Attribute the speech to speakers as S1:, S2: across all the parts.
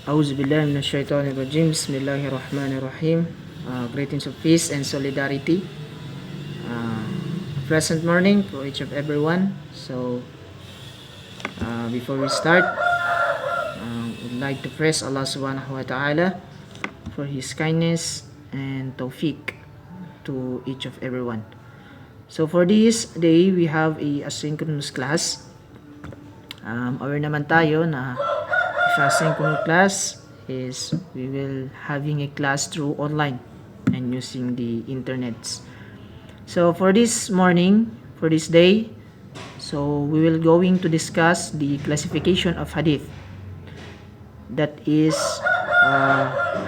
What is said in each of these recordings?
S1: Auzubillahi minasyaitonirrajim. Bismillahirrahmanirrahim. Greetings of peace and solidarity. Pleasant morning for each of everyone. So, before we start, we'd like to praise Allah subhanahu wa ta'ala for His kindness and tawfiq to each of everyone. So, for this day, we have a asynchronous class. Aware naman tayo na asynchronous class is we will having a class through online and using the internets. So for this morning, for this day, so we will going to discuss the classification of hadith that is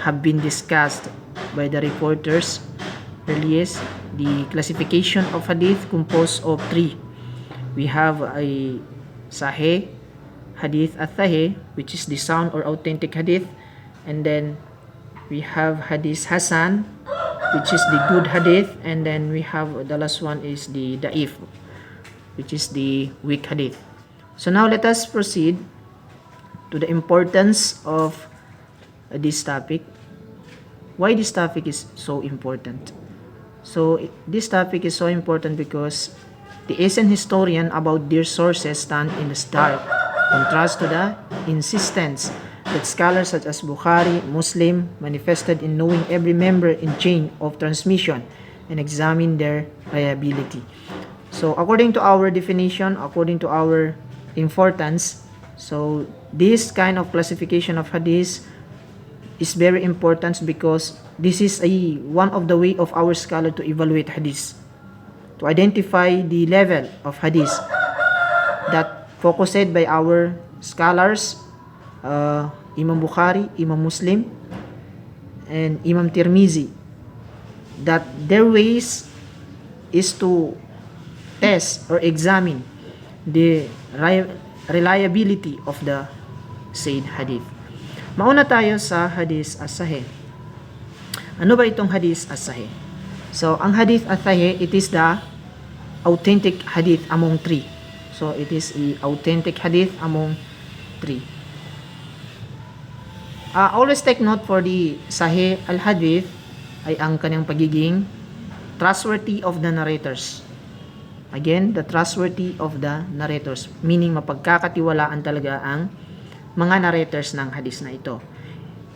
S1: have been discussed by the reporters earlier. The classification of hadith composed of three. We have a sahih hadith as-sahih, which is the sound or authentic hadith, and then we have hadith hasan, which is the good hadith, and then we have the last one is the da'if, which is the weak hadith. So now let us proceed to the importance of this topic. Why this topic is so important? So this topic is so important because the ancient historian about their sources stand in the stark contrast to the insistence that scholars such as Bukhari, Muslim manifested in knowing every member in chain of transmission and examine their reliability. So according to our definition, according to our importance, so this kind of classification of hadith is very important because this is one of the way of our scholar to evaluate hadith, to identify the level of hadith that focused by our scholars, Imam Bukhari, Imam Muslim, and Imam Tirmizi, that their ways is to test or examine the reliability of the said hadith. Mauna tayo sa hadith as-sahih. Ano ba itong hadith as-sahih? So, ang hadith as-sahih, it is the authentic hadith among three. So, it is a authentic hadith among three. Always take note for the Sahih al-Hadith ay ang kanyang pagiging trustworthy of the narrators. Again, the trustworthy of the narrators. Meaning, mapagkakatiwalaan talaga ang mga narrators ng hadith na ito.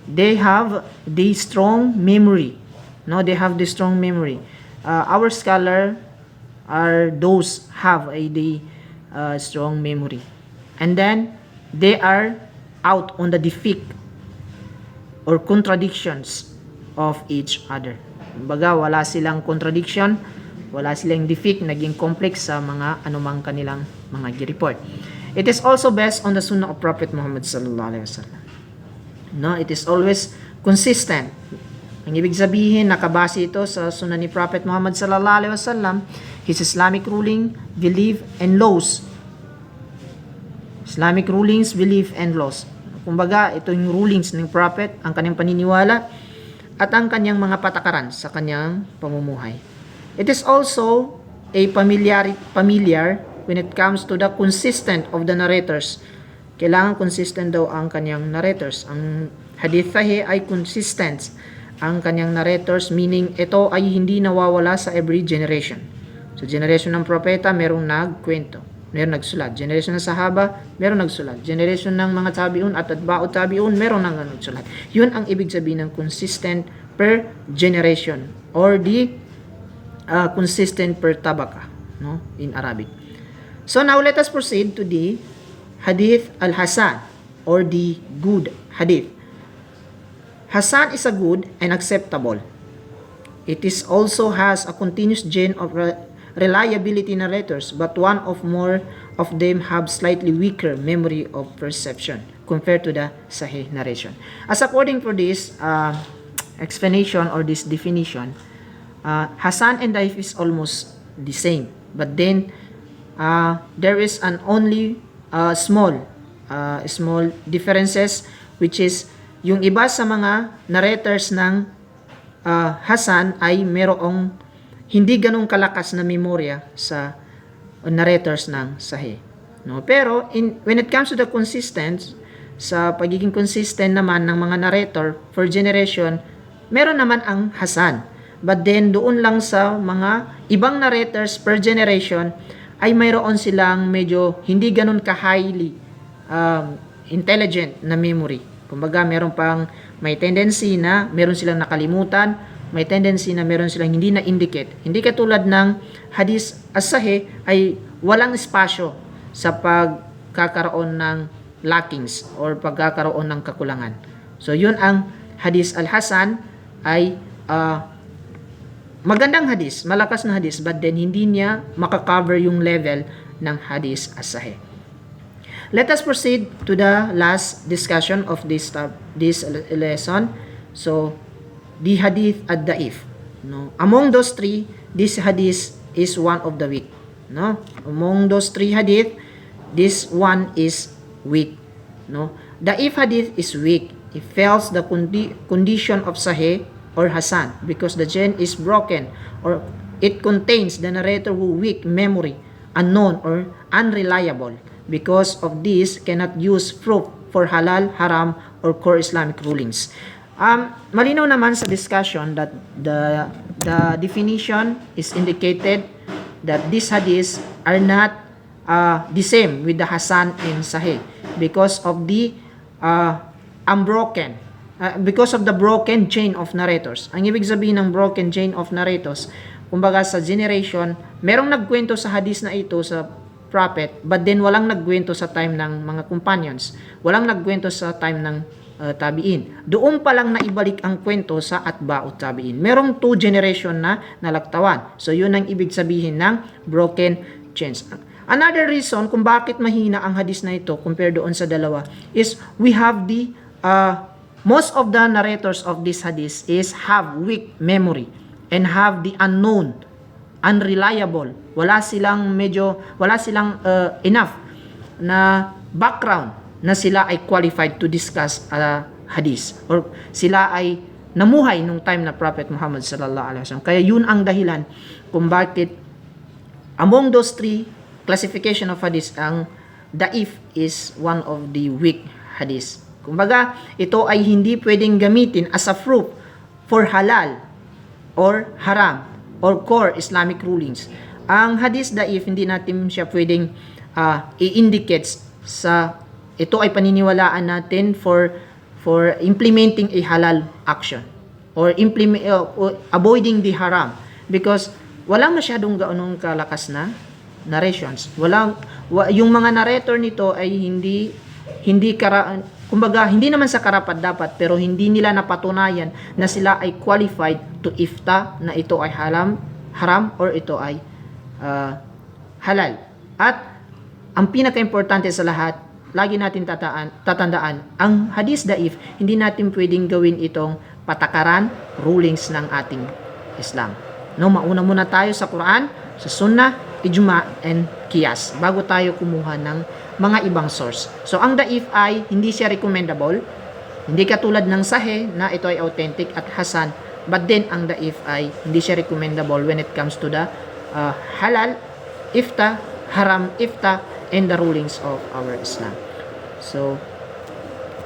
S1: They have the strong memory. No, they have the strong memory. Our scholar are those have the strong memory, and then they are out on the defect or contradictions of each other. Kumbaga, wala silang contradiction, wala silang defect, naging complex sa mga anumang kanilang mga report. It is also based on the sunnah of Prophet Muhammad sallallahu alaihi wasallam. No, it is always consistent. Ang ibig sabihin, nakabase ito sa sunnah ni Prophet Muhammad sallallahu alaihi wasallam, his Islamic ruling, belief, and laws. Islamic rulings, belief, and laws. Kumbaga, ito yung rulings ng Prophet, ang kanyang paniniwala, at ang kanyang mga patakaran sa kanyang pamumuhay. It is also a familiar when it comes to the consistent of the narrators. Kailangan consistent daw ang kanyang narrators. Ang hadith sahih ay consistent ang kanyang narrators, meaning ito ay hindi nawawala sa every generation. So, generation ng propeta, merong nagkwento, merong nagsulat. Generation ng sahaba, merong nagsulat. Generation ng mga tabi'un at atba'ut tabi'un, merong nagsulat. Yun ang ibig sabihin ng consistent per generation or the consistent per tabaka, no, in Arabic. So, now let us proceed to the hadith al-hasan or the good hadith. Hasan is a good and acceptable. It is also has a continuous chain of reliability narrators, but one of more of them have slightly weaker memory of perception compared to the sahih narration. As according for this explanation or this definition, Hasan and Daif is almost the same, but then there is an only small differences, which is yung iba sa mga narrators ng Hasan ay merong hindi ganong kalakas na memorya sa narrators ng Sahih. No? Pero when it comes to the consistent, sa pagiging consistent naman ng mga narrator for generation, meron naman ang Hasan. But then doon lang sa mga ibang narrators per generation ay mayroon silang medyo hindi ganun ka-highly intelligent na memory. Kumbaga meron pang may tendency na meron silang nakalimutan, may tendency na meron silang hindi na-indicate. Hindi katulad ng hadith as-sahih ay walang espasyo sa pagkakaroon ng lackings or pagkakaroon ng kakulangan. So yun ang hadith al-Hasan ay magandang hadith, malakas na hadith, but then hindi niya makakover yung level ng hadith as-sahih. Let us proceed to the last discussion of this lesson. So, the hadith ad-da'if. No? Among those three, this hadith is one of the weak. No? Among those three hadith, this one is weak. No? Da'if hadith is weak. It fails the condition of sahih or hasan because the chain is broken or it contains the narrator who weak memory, unknown or unreliable. Because of this, cannot use proof for halal, haram, or core Islamic rulings. Malinaw naman sa discussion that the definition is indicated that these hadiths are not the same with the Hasan and Sahih because of the because of the broken chain of narrators. Ang ibig sabihin ng broken chain of narrators, kumbaga sa generation, merong nagkwento sa hadith na ito sa prophet, but then walang nagkwento sa time ng mga companions. Walang nagkwento sa time ng tabiin. Doon pa lang naibalik ang kwento sa atba'ut tabiin. Merong 2 generation na nalaktawan. So yun ang ibig sabihin ng broken chains. Another reason kung bakit mahina ang hadith na ito compared doon sa dalawa is we have the most of the narrators of this hadith have weak memory and have the unknown, unreliable. Wala silang enough na background na sila ay qualified to discuss hadith or sila ay namuhay nung time na Prophet Muhammad sallallahu alaihi wasallam. Kaya yun ang dahilan kung bakit among those three classification of hadith, ang da'if is one of the weak hadith. Kumbaga, ito ay hindi pwedeng gamitin as a proof for halal or haram or core Islamic rulings. Ang hadith da'if, hindi natin siya pwedeng i-indicate sa ito ay paniniwalaan natin for implementing a halal action or avoiding the haram because walang masyadong gaanong kalakas na narrations. Yung mga narrator nito ay kumbaga hindi naman sa karapat-dapat pero hindi nila napatunayan na sila ay qualified to ifta na ito ay haram or ito ay halal. At ang pinaka-importante sa lahat, lagi natin tatandaan, ang hadith da'if, hindi natin pwedeng gawin itong patakaran, rulings ng ating Islam. No, mauna muna tayo sa Quran, sa Sunnah, Ijma, and Qiyas bago tayo kumuha ng mga ibang source. So, ang da'if ay hindi siya recommendable, hindi katulad ng Sahih na ito ay authentic at Hasan, but then ang da'if ay hindi siya recommendable when it comes to the halal, ifta, haram, ifta, and the rulings of our Islam. So,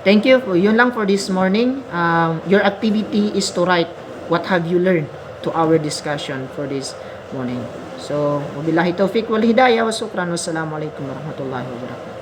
S1: thank you. Yun lang for this morning. Your activity is to write what have you learned to our discussion for this morning. So, wabillahi taufiq wal hidayah wa syukran. Wassalamu alaikum warahmatullahi wabarakatuh.